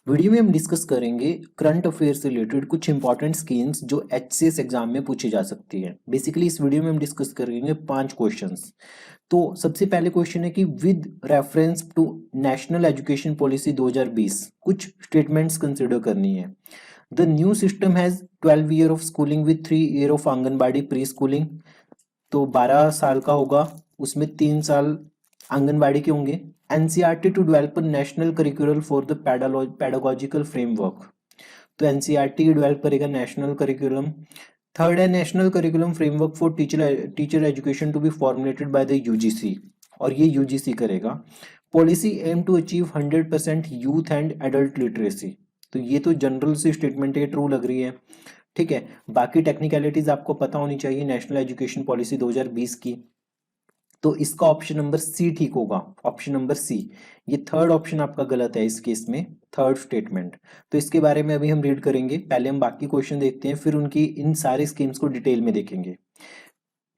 Video में हम discuss करेंगे करंट अफेयर से रिलेटेड कुछ इंपॉर्टेंट स्कीम्स जो एचसीएस एग्जाम में पूछी जा सकती है। बेसिकली इस वीडियो में हम डिस्कस करेंगे 5 क्वेश्चंस। तो सबसे पहले क्वेश्चन है कि with reference to national education policy 2020 कुछ स्टेटमेंट्स कंसिडर करनी है। The new system has 12 year of schooling with 3 year of anganwadi pre schooling. तो 12 साल का होगा, उसमें 3 साल आंगनबाड़ी के होंगे। NCERT to develop national curriculum for the pedagogical framework. तो एनसीईआरटी डेवलप करेगा नेशनल करिकुलम। थर्ड है national curriculum framework for teacher education to be formulated by the UGC, और ये यूजीसी करेगा। Policy aim to achieve 100% youth and adult literacy. तो ये तो general सी स्टेटमेंट है, ट्रू लग रही है। ठीक है, बाकी टेक्निकलिटीज आपको पता होनी चाहिए नेशनल एजुकेशन पॉलिसी 2020 की। तो इसका ऑप्शन नंबर सी ठीक होगा, ऑप्शन नंबर सी। ये थर्ड ऑप्शन आपका गलत है इस केस में, थर्ड स्टेटमेंट। तो इसके बारे में अभी हम रीड करेंगे, पहले हम बाकी क्वेश्चन देखते हैं, फिर उनकी इन सारे स्कीम्स को डिटेल में देखेंगे।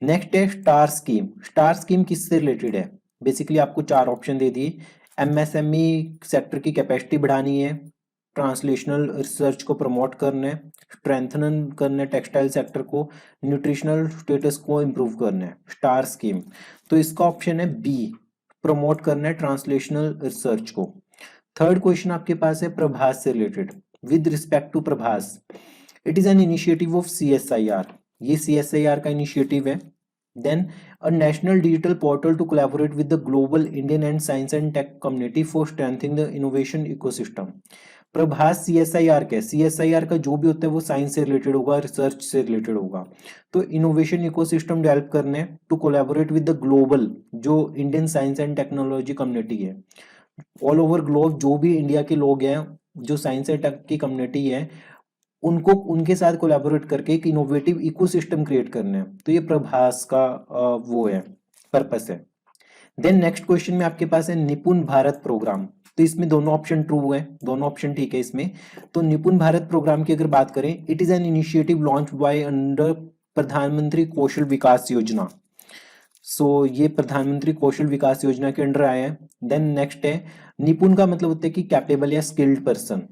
नेक्स्ट है स्टार स्कीम। स्टार स्कीम किससे रिलेटेड है? बेसिकली आपको 4 ऑप्शन दे दिए। एमएसएमई सेक्टर की कैपेसिटी बढ़ानी है, ट्रांसलेशनल रिसर्च को प्रमोट करना है, स्ट्रेंथन करना है टेक्सटाइल सेक्टर को, न्यूट्रिशनल स्टेटस को इम्प्रूव करना है। स्टार स्कीम, तो इसका ऑप्शन है बी, प्रमोट करना है ट्रांसलेशनल रिसर्च को। थर्ड क्वेश्चन आपके पास है प्रभास से रिलेटेड। With respect to Prabhas, it is an initiative of CSIR. ये सीएसआईआर का इनिशिएटिव है। Then a national digital portal to collaborate with the global Indian and science and tech community for strengthening the innovation ecosystem. Prabhas CSIR का, CSIR का जो भी होता है वो साइंस से रिलेटेड होगा, रिसर्च से रिलेटेड होगा। तो इनोवेशन इकोसिस्टम डेवलप करने to collaborate with the global, जो Indian science and technology community है, ऑल ओवर ग्लोब जो भी इंडिया के लोग हैं, जो साइंस एंड टेक की कम्युनिटी है, उनको उनके साथ कोलैबोरेट करके एक इनोवेटिव इकोसिस्टम क्रिएट करना है। तो ये प्रभास का वो है, पर्पस है। देन नेक्स्ट क्वेश्चन में आपके पास है निपुण भारत प्रोग्राम। तो इसमें दोनों ऑप्शन ट्रू है, दोनों ऑप्शन ठीक है इसमें। तो निपुण भारत प्रोग्राम की अगर बात करें, it is an initiative launch by under प्रधानमंत्री कौशल विकास योजना। सो ये प्रधानमंत्री कौशल विकास योजना के अंडर आया है। देन नेक्स्ट है निपुण का मतलब होता है कि कैपेबल या skilled person.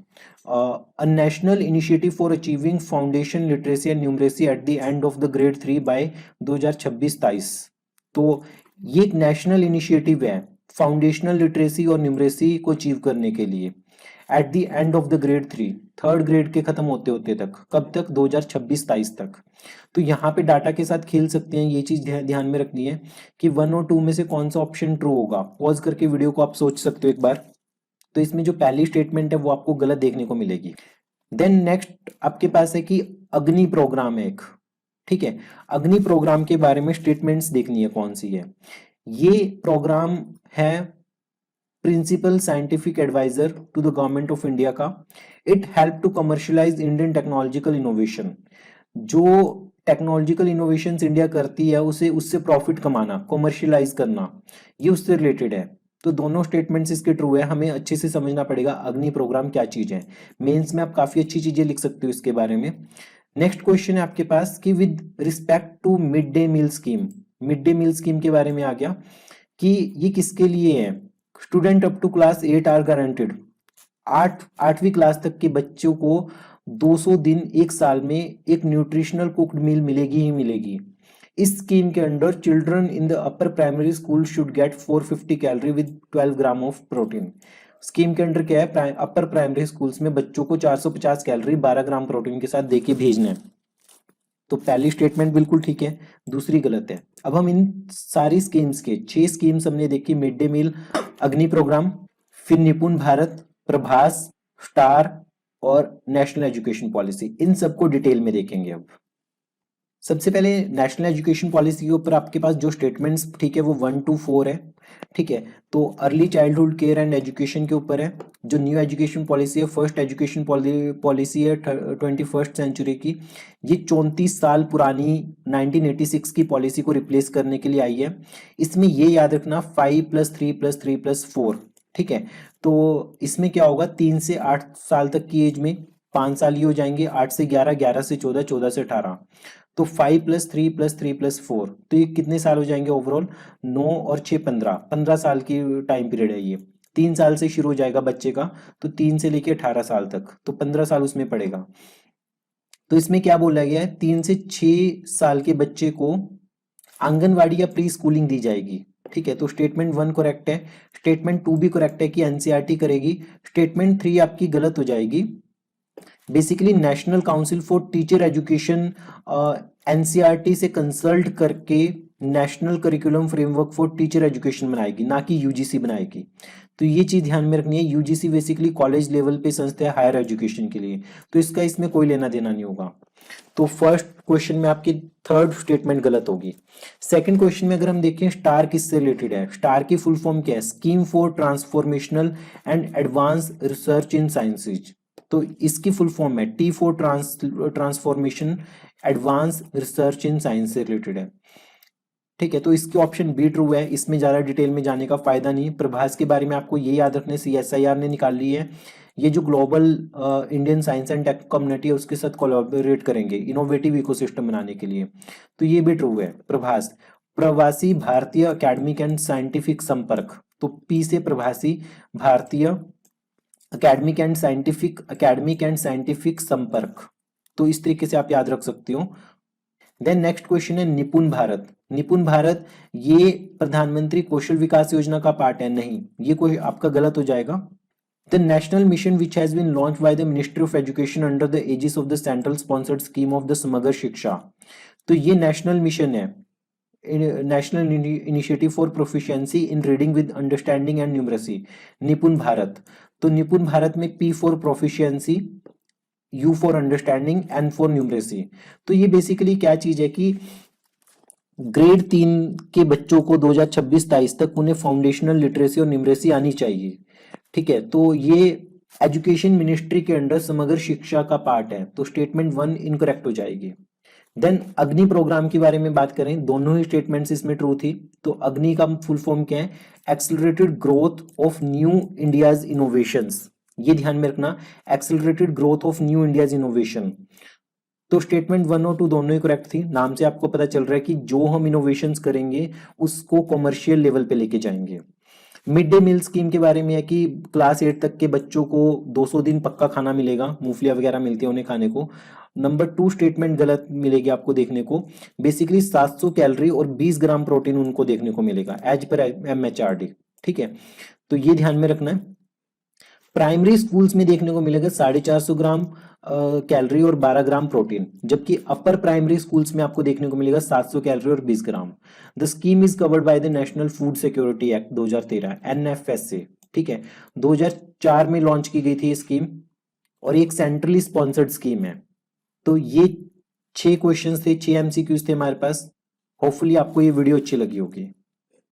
A national initiative for achieving foundation literacy and numeracy at the end of the grade 3 by 2026-23। तो ये एक नेशनल इनिशिएटिव है फाउंडेशनल लिटरेसी और न्यूमरेसी को अचीव करने के लिए at the end of the grade 3, third grade के खत्म होते होते तक। कब तक? 2026-23 तक। तो यहाँ पे डाटा के साथ खेल सकते हैं, ये चीज ध्यान में रखनी है कि 1 और 2 में से कौन सा ऑप्शन ट्रू होगा। पॉज करके वीडियो को आप सोच सकते हो एक बार। तो इसमें जो पहली स्टेटमेंट है वो आपको गलत देखने को मिलेगी। देन नेक्स्ट आपके पास है कि अग्नि प्रोग्राम है एक। ठीक है, अग्नि प्रोग्राम के बारे में स्टेटमेंट्स देखनी है कौन सी है। ये प्रोग्राम है principal scientific adviser to the government of India का। It help to commercialise Indian technological innovation. जो टेक्नोलॉजिकल इनोवेशंस इंडिया करती है उसे उससे प्रॉफिट कमाना, कमर्शियलाइज करना, ये उससे रिलेटेड है। तो दोनों स्टेटमेंट्स इसके ट्रू है। हमें अच्छे से समझना पड़ेगा अग्नि प्रोग्राम क्या चीज है। मेंस में आप काफी अच्छी चीजें लिख सकते हो इसके बारे में। नेक्स्ट क्वेश्चन है आपके पास कि with respect to mid day meal scheme. Mid day meal scheme के बारे में आ गया कि ये किसके लिए है। Student up to class 8 are guaranteed. 8वीं क्लास तक के बच्चों को 200 दिन एक साल में एक न्यूट्रिशनल कुक्ड मील मिलेगी ही मिलेगी। इस स्कीम के under children in the upper primary school should get 450 calorie with 12 gram of protein. Scheme के अंडर क्या है, अपर प्राइमरी स्कूल्स में बच्चों को 450 कैलोरी 12 ग्राम प्रोटीन के साथ देके भेजना है। तो पहली स्टेटमेंट बिल्कुल ठीक है, दूसरी गलत है। अब हम इन सारी स्कीम्स के 6 स्कीम्स हमने देखी, मिड डे मील, अग्नि प्रोग्राम, फिर निपुण भारत, प्रभास, स्टार और नेशनल एजुकेशन पॉलिसी, इन सबको डिटेल में देखेंगे। अब सबसे पहले नेशनल एजुकेशन पॉलिसी के ऊपर आपके पास जो स्टेटमेंट्स ठीक है वो 1 to 4 है। ठीक है, तो early childhood care and education के ऊपर है। जो न्यू एजुकेशन पॉलिसी है, फर्स्ट एजुकेशन पॉलिसी है 21st सेंचुरी की, ये 34 साल पुरानी 1986 की पॉलिसी को रिप्लेस करने के लिए आई है। इसमें ये याद रखना 5+3+3+4। ठीक है, तो इसमें क्या होगा, 3 से 8 साल तक की एज में 5 साल ही हो जाएंगे, 8 से 11, 11 से 14, 14 से 18। तो 5+3+3+4, तो ये कितने साल हो जाएंगे ओवरऑल? 9 और 6 15 साल की टाइम पीरियड है ये। 3 साल से शुरू हो जाएगा बच्चे का, तो 3 से लेके 18 साल तक, तो 15 साल उसमें पड़ेगा। तो इसमें क्या बोला गया है, 3 से 6 साल के बच्चे को आंगनवाड़ी या प्री स्कूलिंग दी जाएगी। ठीक है, तो स्टेटमेंट 1 करेक्ट है। स्टेटमेंट 2 भी करेक्ट है कि एनसीईआरटी करेगी। स्टेटमेंट 3 आपकी गलत हो जाएगी। Basically national council for teacher education NCERT से कंसल्ट करके national curriculum framework for teacher education बनाएगी, ना कि यूजीसी बनाएगी। तो ये चीज ध्यान में रखनी है। यूजीसी बेसिकली कॉलेज लेवल पे संस्था है हायर एजुकेशन के लिए, तो इसका इसमें कोई लेना देना नहीं होगा। तो फर्स्ट क्वेश्चन में आपकी थर्ड स्टेटमेंट गलत होगी। सेकंड क्वेश्चन में अगर हम देखें स्टार किससे रिलेटेड है, स्टार की फुल फॉर्म क्या है, scheme for transformational and advance research in sciences. तो इसकी फुल फॉर्म है T for transformation advance research in science से रिलेटेड है। ठीक है, तो इसकी ऑप्शन बी ट्रू है, इसमें ज्यादा डिटेल में जाने का फायदा नहीं। प्रभास के बारे में आपको ये याद रखने, CSIR ने निकाल ली है, ये जो global Indian science and tech community है उसके साथ कोलैबोरेट करेंगे इनोवेटिव इकोसिस्टम बनाने के लिए, तो ये भी ट्रू है। प्रभास, प्रवासी भारतीय अकेडमिक एंड साइंटिफिक संपर्क, तो पी से प्रवासी भारतीय अकेडमिक एंड साइंटिफिक संपर्क, तो इस तरीके से आप याद रख सकते हो। देन नेक्स्ट क्वेश्चन है निपुण भारत। निपुण भारत ये प्रधानमंत्री कौशल विकास योजना का पार्ट है, नहीं, ये कोई आपका गलत हो जाएगा। The national mission which has been launched by the ministry of education under the aegis of the central sponsored scheme of the Samagra Shiksha, तो ये नेशनल मिशन है, national initiative for proficiency in reading with understanding and numeracy, Nipun Bharat. तो निपुण भारत में P for proficiency, U for understanding, N for numeracy. तो ये basically क्या चीज है कि ग्रेड 3 के बच्चों को 2026-23 तक उन्हें फाउंडेशनल लिटरेसी और न्यूमरेसी आनी चाहिए। ठीक है, तो ये एजुकेशन मिनिस्ट्री के अंडर समग्र शिक्षा का पार्ट है, तो स्टेटमेंट 1 इनकरेक्ट हो जाएगी। देन अग्नि प्रोग्राम के बारे में बात करें, दोनों ही स्टेटमेंट्स इसमें ट्रू थी। तो अग्नि का फुल फॉर्म क्या है, accelerated growth of new India's innovations, ये ध्यान में रखना, accelerated growth of new India's innovation. तो स्टेटमेंट 1 और 2 दोनों ही करेक्ट थी। नाम से आपको पता चल रहा है कि जो हम इनोवेशंस करेंगे उसको कॉमर्शियल लेवल पे लेके जाएंगे। मिड डे मील स्कीम के बारे में है कि क्लास 8 तक के बच्चों को 200 दिन पक्का खाना मिलेगा, मूंगफलियां वगैरह मिलती है उन्हें खाने को। नंबर 2 स्टेटमेंट गलत मिलेगी आपको देखने को, बेसिकली 700 कैलोरी और 20 ग्राम प्रोटीन उनको देखने को मिलेगा एज पर MHRD। ठीक है, तो ये ध्यान में रखना है। प्राइमरी स्कूल्स में देखने को मिलेगा 450 ग्राम कैलोरी और 12 ग्राम प्रोटीन, जबकि अपर प्राइमरी स्कूल्स में आपको देखने को मिलेगा 700 कैलोरी और 20 gram. The scheme is covered by the national food security act 2013 NFS से। ठीक है, 2004 में लॉन्च की गई थी ये स्कीम और एक सेंट्रली स्पॉन्सर्ड स्कीम है। तो ये 6 क्वेश्चन थे, 6 MCQs थे हमारे पास। होपफुली आपको ये वीडियो अच्छी लगी होगी।